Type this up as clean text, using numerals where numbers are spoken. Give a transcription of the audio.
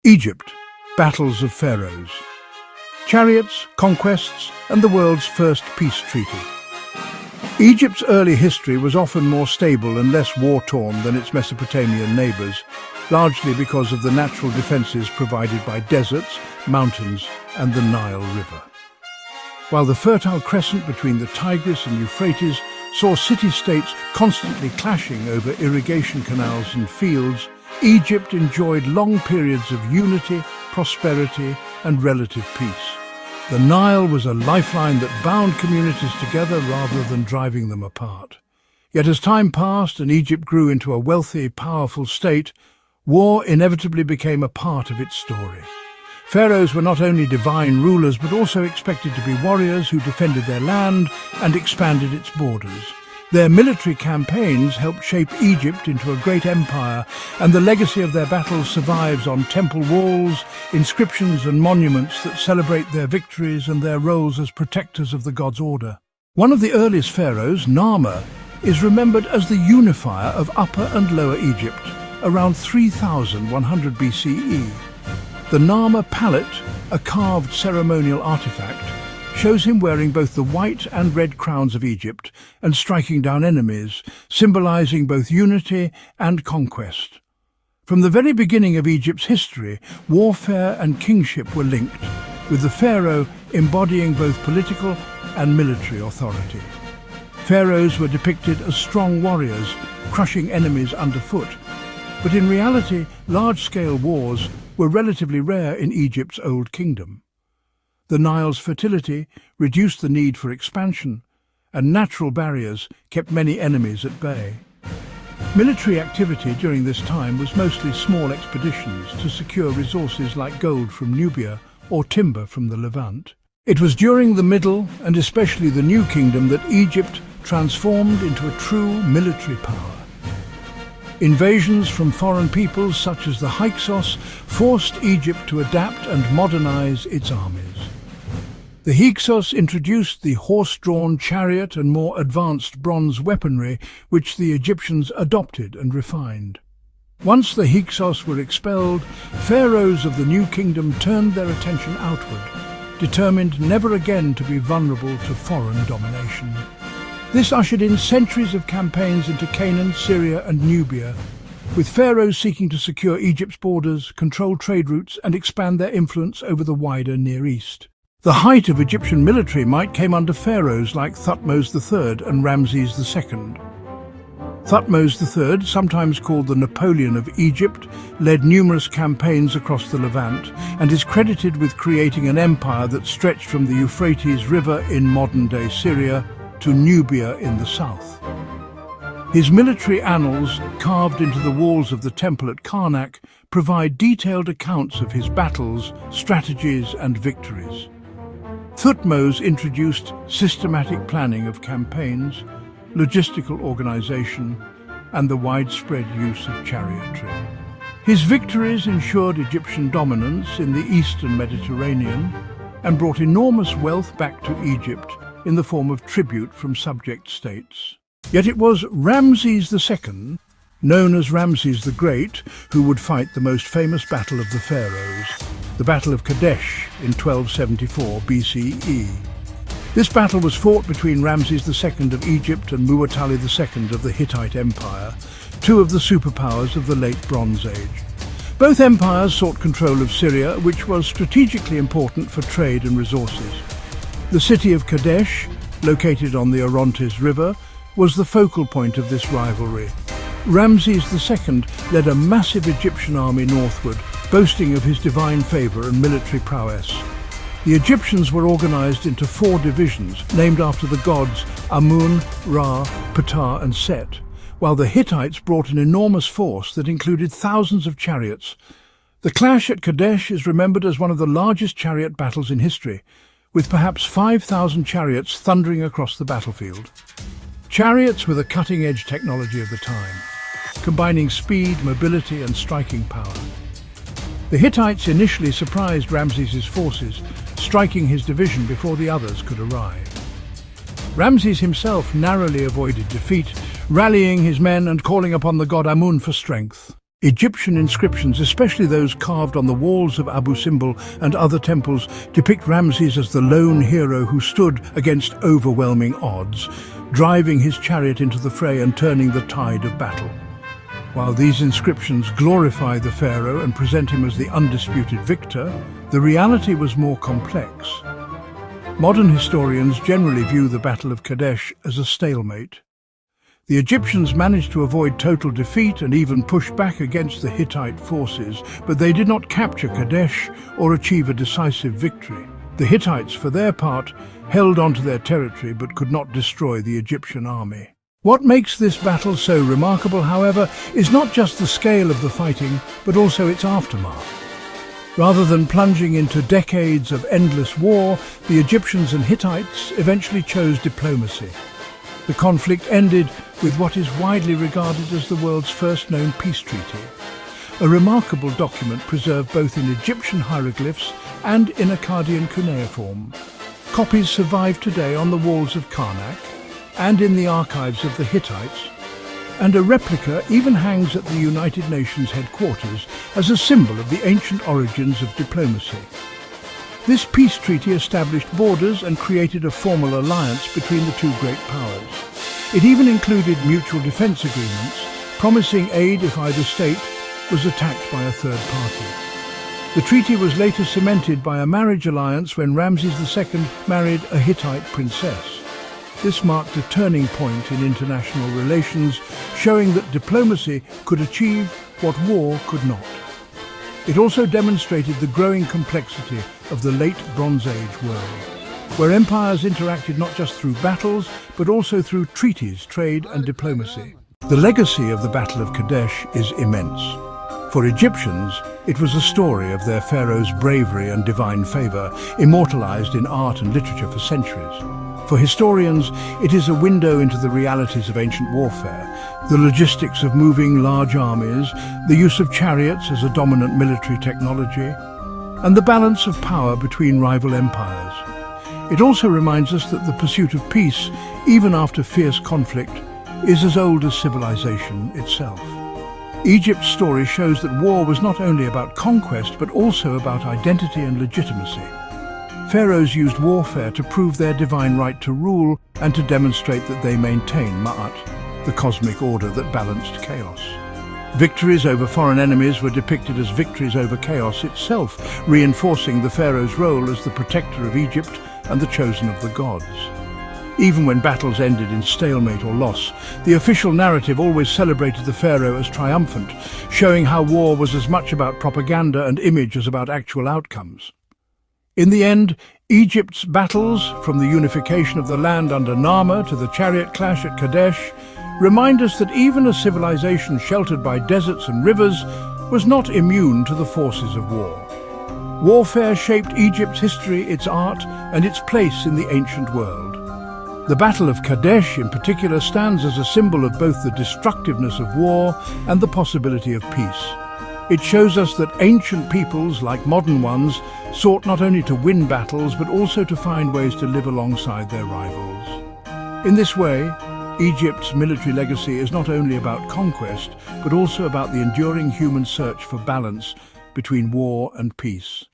Egypt, battles of pharaohs. Chariots, conquests, and the world's first peace treaty. Egypt's early history was often more stable and less war-torn than its Mesopotamian neighbours, largely because of the natural defences provided by deserts, mountains, and the Nile River. While the Fertile Crescent between the Tigris and Euphrates saw city-states constantly clashing over irrigation canals and fields, Egypt enjoyed long periods of unity, prosperity, and relative peace. The Nile was a lifeline that bound communities together rather than driving them apart. Yet as time passed and Egypt grew into a wealthy, powerful state, war inevitably became a part of its story. Pharaohs were not only divine rulers but also expected to be warriors who defended their land and expanded its borders. Their military campaigns helped shape Egypt into a great empire, and the legacy of their battles survives on temple walls, inscriptions and monuments that celebrate their victories and their roles as protectors of the god's order. One of the earliest pharaohs, Narmer, is remembered as the unifier of Upper and Lower Egypt around 3100 BCE. The Narmer palette, a carved ceremonial artifact, shows him wearing both the white and red crowns of Egypt and striking down enemies, symbolizing both unity and conquest. From the very beginning of Egypt's history, warfare and kingship were linked, with the pharaoh embodying both political and military authority. Pharaohs were depicted as strong warriors, crushing enemies underfoot. But in reality, large-scale wars were relatively rare in Egypt's Old Kingdom. The Nile's fertility reduced the need for expansion, and natural barriers kept many enemies at bay. Military activity during this time was mostly small expeditions to secure resources like gold from Nubia or timber from the Levant. It was during the Middle, and especially the New Kingdom, that Egypt transformed into a true military power. Invasions from foreign peoples such as the Hyksos forced Egypt to adapt and modernize its armies. The Hyksos introduced the horse-drawn chariot and more advanced bronze weaponry, which the Egyptians adopted and refined. Once the Hyksos were expelled, pharaohs of the New Kingdom turned their attention outward, determined never again to be vulnerable to foreign domination. This ushered in centuries of campaigns into Canaan, Syria and Nubia, with pharaohs seeking to secure Egypt's borders, control trade routes and expand their influence over the wider Near East. The height of Egyptian military might came under pharaohs like Thutmose III and Ramses II. Thutmose III, sometimes called the Napoleon of Egypt, led numerous campaigns across the Levant and is credited with creating an empire that stretched from the Euphrates River in modern-day Syria to Nubia in the south. His military annals, carved into the walls of the temple at Karnak, provide detailed accounts of his battles, strategies and victories. Thutmose introduced systematic planning of campaigns, logistical organization, and the widespread use of chariotry. His victories ensured Egyptian dominance in the eastern Mediterranean and brought enormous wealth back to Egypt in the form of tribute from subject states. Yet it was Ramses II, known as Ramses the Great, who would fight the most famous battle of the pharaohs, the Battle of Kadesh in 1274 BCE. This battle was fought between Ramses II of Egypt and Muwatalli II of the Hittite Empire, two of the superpowers of the Late Bronze Age. Both empires sought control of Syria, which was strategically important for trade and resources. The city of Kadesh, located on the Orontes River, was the focal point of this rivalry. Ramses II led a massive Egyptian army northward, boasting of his divine favour and military prowess. The Egyptians were organised into 4 divisions, named after the gods Amun, Ra, Ptah and Set, while the Hittites brought an enormous force that included thousands of chariots. The clash at Kadesh is remembered as one of the largest chariot battles in history, with perhaps 5,000 chariots thundering across the battlefield. Chariots were the cutting-edge technology of the time, combining speed, mobility and striking power. The Hittites initially surprised Ramses' forces, striking his division before the others could arrive. Ramses himself narrowly avoided defeat, rallying his men and calling upon the god Amun for strength. Egyptian inscriptions, especially those carved on the walls of Abu Simbel and other temples, depict Ramses as the lone hero who stood against overwhelming odds, driving his chariot into the fray and turning the tide of battle. While these inscriptions glorify the pharaoh and present him as the undisputed victor, the reality was more complex. Modern historians generally view the Battle of Kadesh as a stalemate. The Egyptians managed to avoid total defeat and even push back against the Hittite forces, but they did not capture Kadesh or achieve a decisive victory. The Hittites, for their part, held onto their territory but could not destroy the Egyptian army. What makes this battle so remarkable, however, is not just the scale of the fighting, but also its aftermath. Rather than plunging into decades of endless war, the Egyptians and Hittites eventually chose diplomacy. The conflict ended with what is widely regarded as the world's first known peace treaty, a remarkable document preserved both in Egyptian hieroglyphs and in Akkadian cuneiform. Copies survive today on the walls of Karnak and in the archives of the Hittites, and a replica even hangs at the United Nations headquarters as a symbol of the ancient origins of diplomacy. This peace treaty established borders and created a formal alliance between the two great powers. It even included mutual defense agreements, promising aid if either state was attacked by a third party. The treaty was later cemented by a marriage alliance when Ramses II married a Hittite princess. This marked a turning point in international relations, showing that diplomacy could achieve what war could not. It also demonstrated the growing complexity of the late Bronze Age world, where empires interacted not just through battles, but also through treaties, trade and diplomacy. The legacy of the Battle of Kadesh is immense. For Egyptians, it was a story of their pharaoh's bravery and divine favor, immortalized in art and literature for centuries. For historians, it is a window into the realities of ancient warfare, the logistics of moving large armies, the use of chariots as a dominant military technology, and the balance of power between rival empires. It also reminds us that the pursuit of peace, even after fierce conflict, is as old as civilization itself. Egypt's story shows that war was not only about conquest, but also about identity and legitimacy. Pharaohs used warfare to prove their divine right to rule and to demonstrate that they maintain Ma'at, the cosmic order that balanced chaos. Victories over foreign enemies were depicted as victories over chaos itself, reinforcing the pharaoh's role as the protector of Egypt and the chosen of the gods. Even when battles ended in stalemate or loss, the official narrative always celebrated the pharaoh as triumphant, showing how war was as much about propaganda and image as about actual outcomes. In the end, Egypt's battles, from the unification of the land under Narmer to the chariot clash at Kadesh, remind us that even a civilization sheltered by deserts and rivers was not immune to the forces of war. Warfare shaped Egypt's history, its art, and its place in the ancient world. The Battle of Kadesh, in particular, stands as a symbol of both the destructiveness of war and the possibility of peace. It shows us that ancient peoples, like modern ones, sought not only to win battles, but also to find ways to live alongside their rivals. In this way, Egypt's military legacy is not only about conquest, but also about the enduring human search for balance between war and peace.